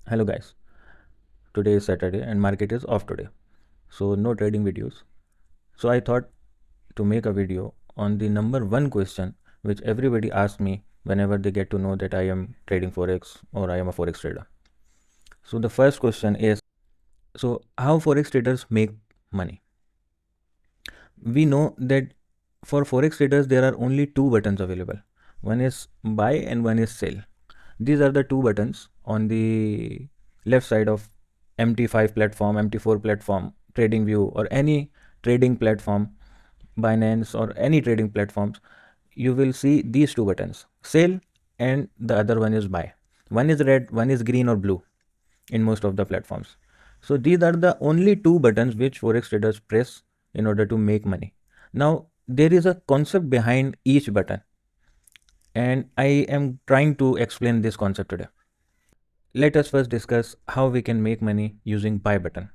Hello guys, today is Saturday and market is off today, so no trading videos. So I thought to make a video on the number one question which everybody asks me whenever they get to know that I am trading Forex or I am a Forex trader. So the first question is, so how Forex traders make money? We know that for Forex traders there are only two buttons available. One is buy and one is sell. These are the two buttons on the left side of MT5 platform, MT4 platform, TradingView or any trading platform, Binance or any trading platforms. You will see these two buttons, sell and the other one is buy. One is red, one is green or blue in most of the platforms. So these are the only two buttons which Forex traders press in order to make money. Now there is a concept behind each button and I am trying to explain this concept today. Let us first discuss how we can make money using buy button,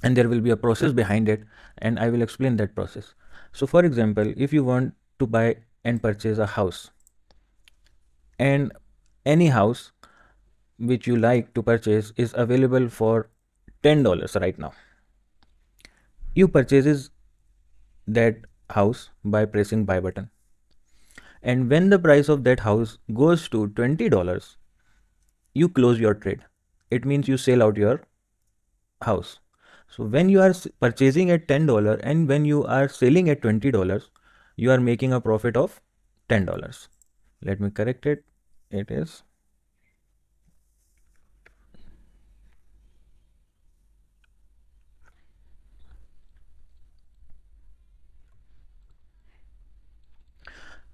and there will be a process behind it and I will explain that process. So for example, if you want to buy and purchase a house, and any house which you like to purchase is available for $10 right now, you purchases that house by pressing buy button, and when the price of that house goes to $20, you close your trade. It means you sell out your house. So when you are purchasing at $10 and when you are selling at $20, you are making a profit of $10. Let me correct it. It is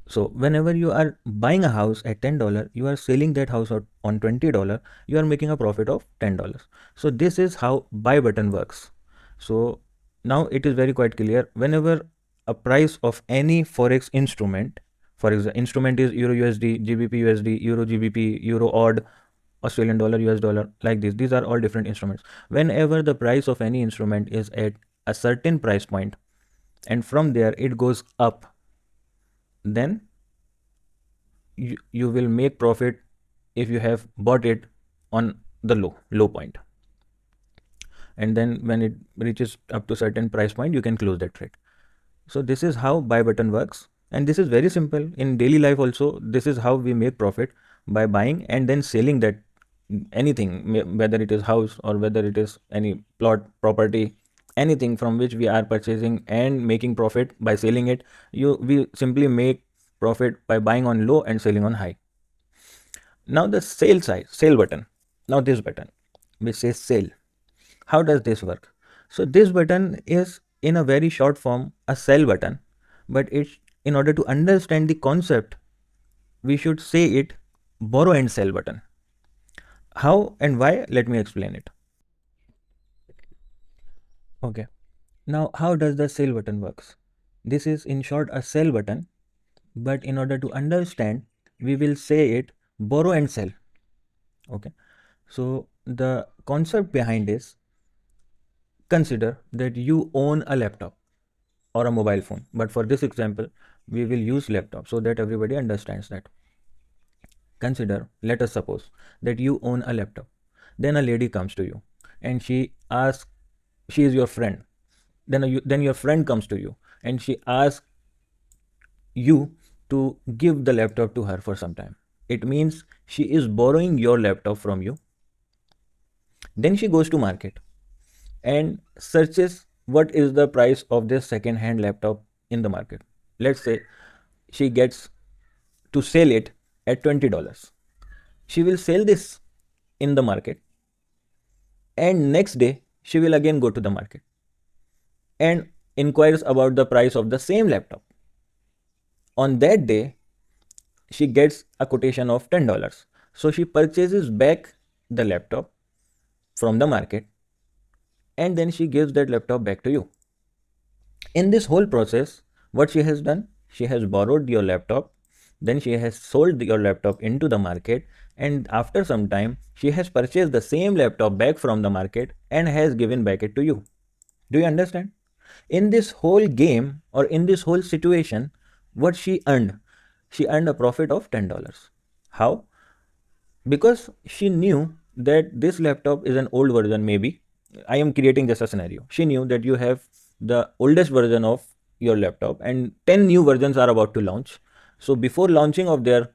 so whenever you are buying a house at $10, you are selling that house out on $20, you are making a profit of $10. So this is how buy button works. So now it is very quite clear. Whenever a price of any Forex instrument, for example, instrument is Euro USD, GBP USD, Euro GBP, Euro odd, Australian dollar, US dollar, like this. These are all different instruments. Whenever the price of any instrument is at a certain price point and from there it goes up, then you will make profit if you have bought it on the low point, and then when it reaches up to certain price point you can close that trade. So this is how buy button works, and this is very simple in daily life also. This is how we make profit, by buying and then selling that anything, whether it is house or whether it is any plot property, anything from which we are purchasing and making profit by selling it. We simply make profit by buying on low and selling on high. Now the sale button, now this button which says sell, how does this work? So this button is in a very short form a sell button, but it's, in order to understand the concept, we should say it borrow and sell button. How and why? Let me explain it. Okay. Now how does the sell button works? This is in short a sell button, but in order to understand, we will say it borrow and sell. Okay. So the concept behind is, consider that you own a laptop or a mobile phone, but for this example we will use laptop so that everybody understands that. Consider, let us suppose that you own a laptop. Then a lady comes to you and she asks, she is your friend. Then your friend comes to you and she asks you to give the laptop to her for some time. It means she is borrowing your laptop from you. Then she goes to market and searches what is the price of this second hand laptop in the market. Let's say she gets to sell it at $20. She will sell this in the market, and next day she will again go to the market and inquires about the price of the same laptop. On that day she gets a quotation of $10, so she purchases back the laptop from the market and then she gives that laptop back to you. In this whole process, what she has done, she has borrowed your laptop, then she has sold your laptop into the market, and after some time she has purchased the same laptop back from the market and has given back it to you. Do you understand? In this whole game or in this whole situation, what she earned? She earned a profit of $10. How? Because she knew that this laptop is an old version. Maybe I am creating just a scenario. She knew that you have the oldest version of your laptop and 10 new versions are about to launch. So before launching of their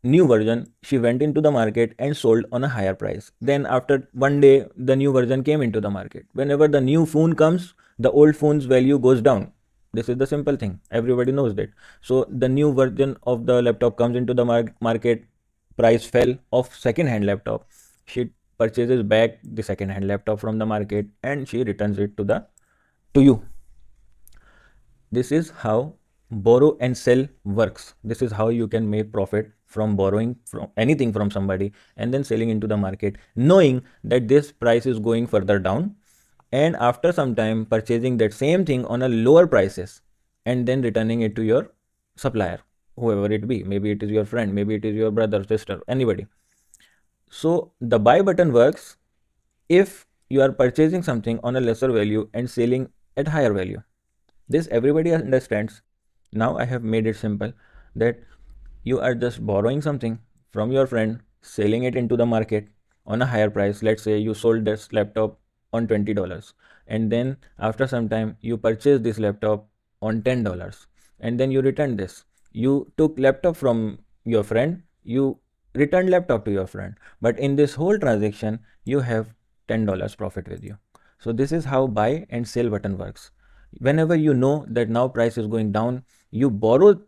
new version, she went into the market and sold on a higher price. Then after one day, the new version came into the market. Whenever the new phone comes, the old phone's value goes down. This is the simple thing. Everybody knows that. So the new version of the laptop comes into the market, price fell of second hand laptop. She purchases back the second hand laptop from the market and she returns it to you. This is how borrow and sell works. This is how you can make profit from borrowing from anything from somebody and then selling into the market, knowing that this price is going further down, and after some time purchasing that same thing on a lower prices and then returning it to your supplier, whoever it be. Maybe it is your friend, maybe it is your brother, sister, anybody. So the buy button works if you are purchasing something on a lesser value and selling at higher value. This everybody understands. Now I have made it simple that you are just borrowing something from your friend, selling it into the market on a higher price. Let's say you sold this laptop on $20 and then after some time you purchase this laptop on $10 and then you return this. You took laptop from your friend, you returned laptop to your friend, but in this whole transaction you have $10 profit with you. So this is how buy and sell button works. Whenever you know that now price is going down, you borrow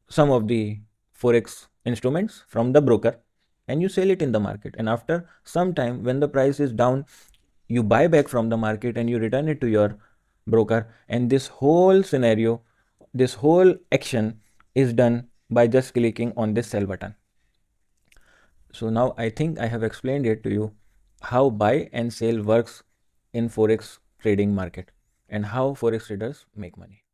some of the Forex instruments from the broker and you sell it in the market. And after some time, when the price is down, you buy back from the market and you return it to your broker. And this whole scenario, this whole action is done by just clicking on this sell button. So now I think I have explained it to you how buy and sell works in Forex trading market and how Forex traders make money.